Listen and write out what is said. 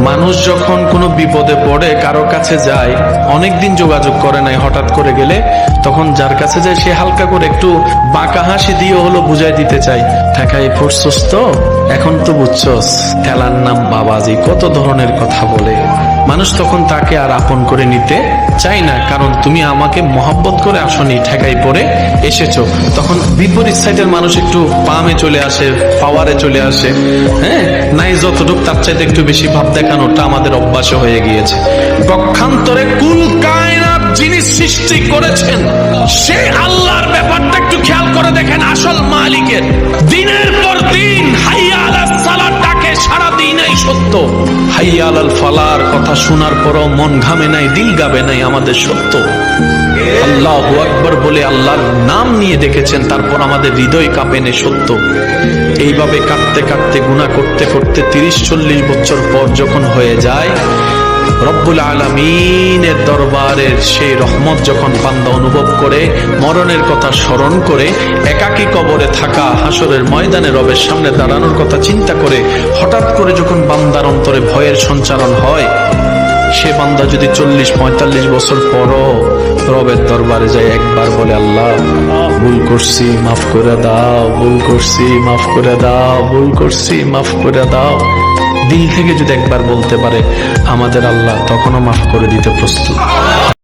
মানুষ যখন কোনো বিপদে পড়ে কারো কাছে যায়, অনেকদিন যোগাযোগ করে নাই, হঠাৎ করে গেলে তখন যার কাছে যায় সে হালকা করে একটু বাঁকা হাসি দিয়ে হলো বুঝাই দিতে চাই, ঠেকাই পড়ছস তো, এখন তো বুঝছস, খেলার নাম বাবাজি, কত ধরনের কথা বলে। মানুষ তখন তাকে আর আপন করে নিতে চাই না, কারণ তুমি আমাকে মহব্বত করে আসনি, ঠেকাই পড়ে এসেছো। তখন বিপরীত সাইডের মানুষ একটু পামে চলে আসে, পাওয়ারে চলে আসে। হ্যাঁ, নাই যতটুক তার চাইতে একটু বেশি ভাব দেখানোটা আমাদের অভ্যাস হয়ে গিয়েছে। পক্ষান্তরে কুল কায়নাত যিনি সৃষ্টি করেছেন সে আল্লাহর ব্যাপারটা একটু খেয়াল করে দেখেন। আসল মালিকের দিনের পর দিন হাইয়া আলাস সালাত ডাকে, সারা দিনই সত্য। হাইয়া আলাল ফালার কথা শোনার পরও মন ঘামে নাই, দিল গাবে নাই, আমাদের সত্য। আল্লাহু আকবার বলে আল্লাহর নাম নিয়ে দেখেছেন, তারপর আমাদের হৃদয় কাঁপেনে সত্য। এইভাবে কাঁদতে কাঁদতে গুনাহ করতে করতে 30-40 বছর পর যখন হয়ে যায়, রব্বুল আলামিনের দরবারের সেই রহমত যখন বান্দা অনুভব করে, মরণের কথা স্মরণ করে, একাকী কবরে থাকা, হাসরের ময়দানে রবের সামনে দাঁড়ানোর কথা চিন্তা করে, হঠাৎ করে যখন বান্দার অন্তরে ভয়ের সঞ্চারণ হয়, সে বান্দা যদি 40-45 বছর পরও রবের দরবারে যায়, একবার বলে আল্লাহ ভুল করছি, মাফ করে দাও, ভুল করছি, মাফ করে দাও, ভুল করছি, মাফ করে দাও, দিল থেকে যদি একবার বলতে পারে, আমাদের আল্লাহ তখনও মাফ করে দিতে প্রস্তুত।